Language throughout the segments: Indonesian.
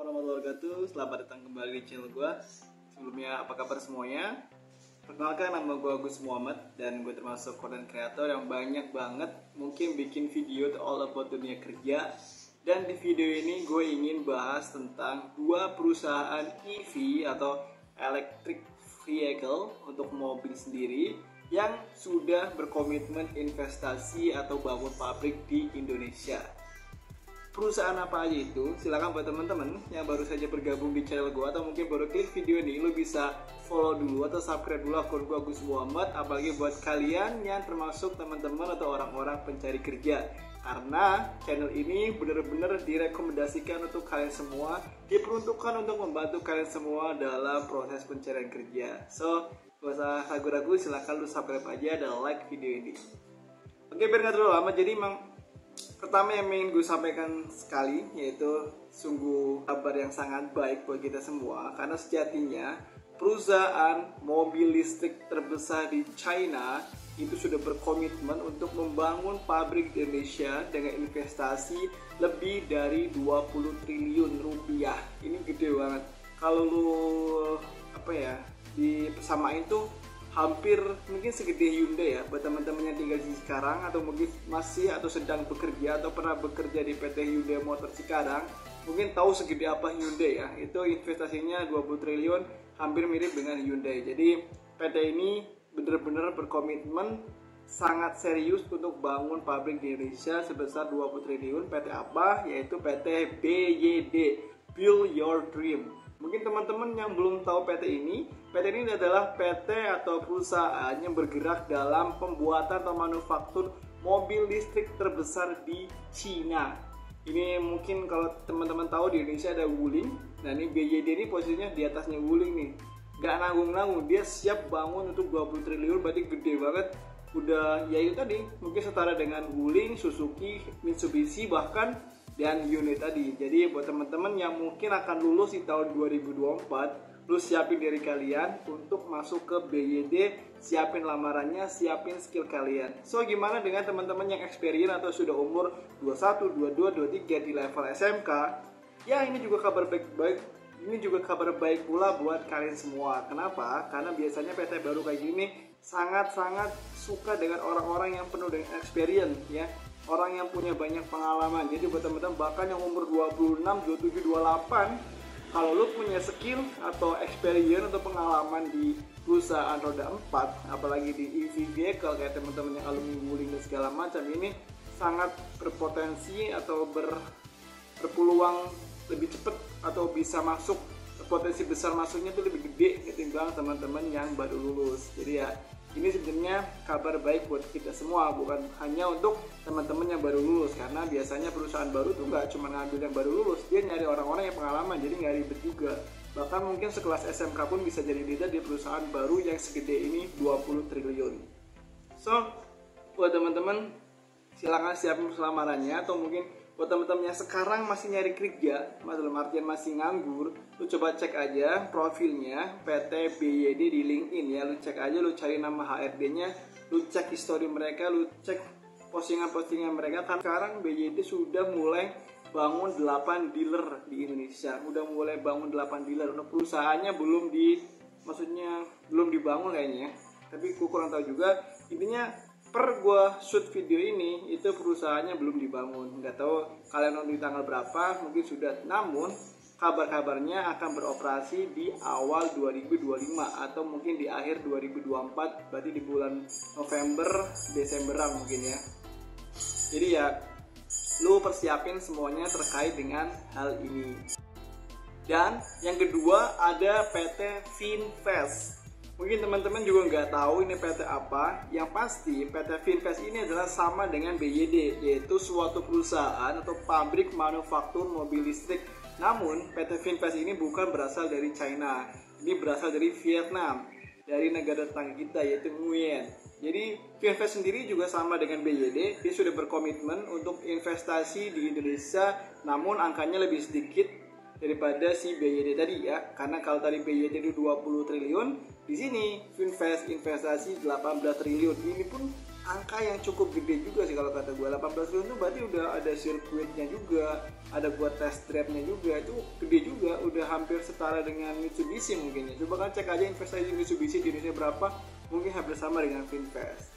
Warahmatullahi wabarakatuh. Selamat datang kembali di channel gue. Sebelumnya apa kabar semuanya? Perkenalkan, nama gue Agus Muhammad dan gue termasuk content creator yang banyak banget mungkin bikin video all about dunia kerja. Dan di video ini gue ingin bahas tentang dua perusahaan EV atau electric vehicle untuk mobil sendiri yang sudah berkomitmen investasi atau bangun pabrik di Indonesia. Perusahaan apa aja itu? Silahkan buat teman-teman yang baru saja bergabung di channel gue atau mungkin baru klik video ini, lo bisa follow dulu atau subscribe dulu akun gue Agus Muhammad. Apalagi buat kalian yang termasuk teman-teman atau orang-orang pencari kerja, karena channel ini benar-benar direkomendasikan untuk kalian semua, diperuntukkan untuk membantu kalian semua dalam proses pencarian kerja. So, gak usah ragu-ragu, silahkan lu subscribe aja dan like video ini. Oke, biar gak terlalu lama, jadi emang pertama yang ingin gue sampaikan sekali, yaitu sungguh kabar yang sangat baik buat kita semua, karena sejatinya perusahaan mobil listrik terbesar di China itu sudah berkomitmen untuk membangun pabrik di Indonesia dengan investasi lebih dari 20 triliun rupiah. Ini gede banget. Kalau lu disamain tuh hampir mungkin segede Hyundai ya, buat teman-teman yang tinggal di Cikarang atau mungkin masih atau sedang bekerja atau pernah bekerja di PT Hyundai Motor Cikarang, mungkin tahu segede apa Hyundai ya. Itu investasinya 20 triliun, hampir mirip dengan Hyundai. Jadi PT ini benar-benar berkomitmen sangat serius untuk bangun pabrik di Indonesia sebesar 20 triliun. PT apa? Yaitu PT BYD, Build Your Dream. Mungkin teman-teman yang belum tahu PT ini adalah PT atau perusahaan yang bergerak dalam pembuatan atau manufaktur mobil listrik terbesar di Cina. Ini mungkin kalau teman-teman tahu di Indonesia ada Wuling. Nah, ini BYD ini posisinya di atasnya Wuling nih. Gak nanggung-nanggung, dia siap bangun untuk 20 triliun, berarti gede banget. Udah ya itu tadi, mungkin setara dengan Wuling, Suzuki, Mitsubishi bahkan dan unit tadi. Jadi buat teman-teman yang mungkin akan lulus di tahun 2024, lu siapin diri kalian untuk masuk ke BYD, siapin lamarannya, siapin skill kalian. So gimana dengan teman-teman yang experience atau sudah umur 21, 22, 23 di level SMK? Ya, ini juga kabar baik pula buat kalian semua. Kenapa? Karena biasanya PT baru kayak gini sangat-sangat suka dengan orang-orang yang penuh dengan experience ya. Orang yang punya banyak pengalaman. Jadi buat teman-teman bahkan yang umur 26, 27, 28, kalau lu punya skill atau experience atau pengalaman di perusahaan roda 4, apalagi di EV vehicle kayak teman-teman yang alumni Wuling dan segala macam, ini sangat berpotensi atau berpeluang lebih cepat atau bisa masuk, potensi besar masuknya itu lebih gede ketimbang teman-teman yang baru lulus. Jadi ya, ini sebenarnya kabar baik buat kita semua, bukan hanya untuk teman-teman yang baru lulus, karena biasanya perusahaan baru tuh nggak cuma ngambil yang baru lulus, dia nyari orang-orang yang pengalaman, jadi nggak ribet juga. Bahkan mungkin sekelas SMK pun bisa jadi leader di perusahaan baru yang segede ini 20 triliun. So, buat teman-teman silakan siapin lamarannya, atau mungkin buat teman-teman yang sekarang masih nyari kerja, dalam artian masih nganggur, lu coba cek aja profilnya PT BYD di LinkedIn ya. Lu cek aja, lu cari nama HRD-nya, lu cek history mereka, lu cek postingan-postingan mereka. Kan sekarang BYD sudah mulai bangun 8 dealer di Indonesia. Udah mulai bangun 8 dealer. Untuk perusahaannya belum dibangun kayaknya. Tapi gue kurang tahu juga. Intinya per gue shoot video ini itu perusahaannya belum dibangun. Nggak tahu kalian nonton di tanggal berapa, mungkin sudah. Namun kabar-kabarnya akan beroperasi di awal 2025 atau mungkin di akhir 2024, berarti di bulan November, Desemberan mungkin ya. Jadi ya, lu persiapin semuanya terkait dengan hal ini. Dan yang kedua ada PT Finvest. Mungkin teman-teman juga nggak tahu ini PT apa. Yang pasti PT Finvest ini adalah sama dengan BYD, yaitu suatu perusahaan atau pabrik manufaktur mobil listrik. Namun PT Finvest ini bukan berasal dari China, ini berasal dari Vietnam, dari negara tetangga kita yaitu Nguyen. Jadi Finvest sendiri juga sama dengan BYD, dia sudah berkomitmen untuk investasi di Indonesia, namun angkanya lebih sedikit daripada si BYD tadi ya. Karena kalau tadi BYD itu 20 triliun, di sini Finvest investasi 18 triliun. Ini pun angka yang cukup gede juga sih kalau kata gue. 18 triliun itu berarti udah ada sirkuitnya juga, ada buat test drive-nya juga. Itu gede juga, udah hampir setara dengan Mitsubishi mungkin ya. Coba kan cek aja investasi Mitsubishi di Indonesia berapa, mungkin hampir sama dengan Finvest.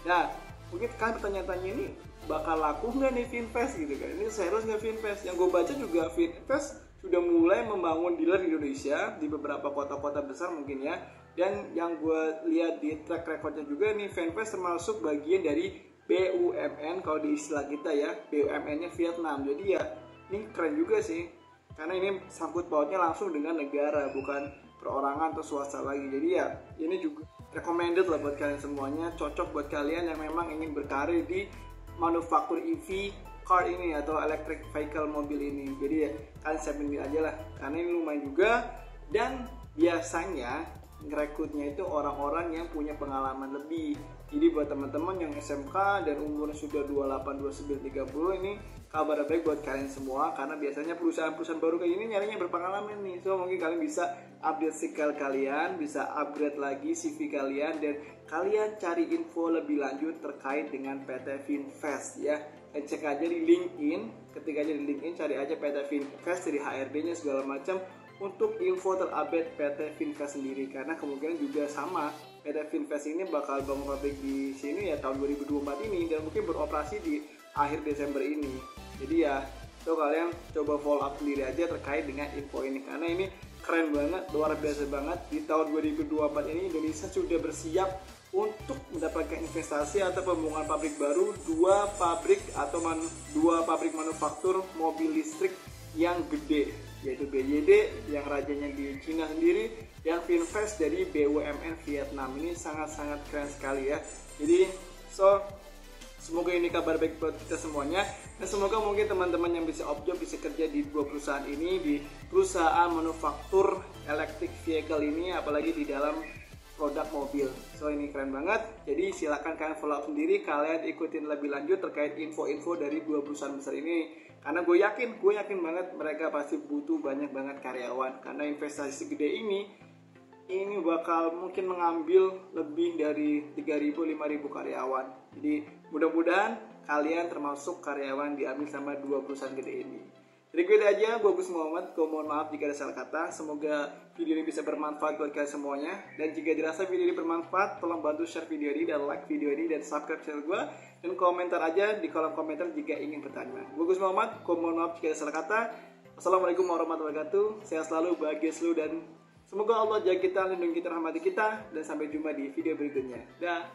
Nah, mungkin kan pertanyaan-tanya ini bakal laku nggak nih Finvest gitu kan? Ini serius nggak Finvest? Yang gue baca juga Finvest sudah mulai membangun dealer di Indonesia di beberapa kota-kota besar mungkin ya. Dan yang gue lihat di track recordnya juga nih, Finvest termasuk bagian dari BUMN kalau di istilah kita ya, BUMN-nya Vietnam. Jadi ya ini keren juga sih, karena ini sangkut pautnya langsung dengan negara, bukan perorangan atau swasta lagi. Jadi ya ini juga recommended lah buat kalian semuanya, cocok buat kalian yang memang ingin berkarir di manufaktur EV car ini atau electric vehicle mobil ini. Jadi ya kalian siapin aja lah, karena ini lumayan juga. Dan biasanya ngerekrutnya itu orang-orang yang punya pengalaman lebih. Jadi buat teman-teman yang SMK dan umurnya sudah 28, 29, 30 ini kabar baik buat kalian semua, karena biasanya perusahaan-perusahaan baru kayak ini nyarinya berpengalaman nih. So mungkin kalian bisa update skill kalian, bisa upgrade lagi CV kalian, dan kalian cari info lebih lanjut terkait dengan PT Finvest ya. Dan cek aja di LinkedIn, ketika aja di LinkedIn cari aja PT Finvest, dari HRD-nya segala macam untuk info terupdate PT Finvest sendiri. Karena kemungkinan juga sama, PT Finvest ini bakal bangun pabrik di sini ya tahun 2024 ini, dan mungkin beroperasi di akhir Desember ini. Jadi ya so kalian coba follow up sendiri aja terkait dengan info ini, karena ini keren banget, luar biasa banget. Di tahun 2024 ini Indonesia sudah bersiap untuk mendapatkan investasi atau pembangunan pabrik baru, dua pabrik manufaktur mobil listrik yang gede, yaitu BYD yang rajanya di Cina sendiri, dan Finvest dari BUMN Vietnam. Ini sangat-sangat keren sekali ya. Jadi so semoga ini kabar baik buat kita semuanya, dan semoga mungkin teman-teman yang bisa job bisa kerja di dua perusahaan ini, di perusahaan manufaktur electric vehicle ini, apalagi di dalam produk mobil. So ini keren banget. Jadi silakan kalian follow up sendiri, kalian ikutin lebih lanjut terkait info-info dari dua perusahaan besar ini. Karena gue yakin banget mereka pasti butuh banyak banget karyawan, karena investasi segede ini bakal mungkin mengambil lebih dari 3.000-5.000 karyawan. Jadi mudah-mudahan kalian termasuk karyawan diambil sama dua perusahaan gede ini. Jadi gue aja, gue Gus Muhammad. Gue mohon maaf jika ada salah kata. Semoga video ini bisa bermanfaat buat kalian semuanya. Dan jika dirasa video ini bermanfaat, tolong bantu share video ini dan like video ini dan subscribe channel gue. Dan komentar aja di kolom komentar jika ingin bertanya. Gue Gus Muhammad. Gue mohon maaf jika ada salah kata. Wassalamualaikum warahmatullahi wabarakatuh. Sehat selalu, bahagia selalu, dan semoga Allah jaga kita, lindungi kita, rahmati kita. Dan sampai jumpa di video berikutnya. Dah.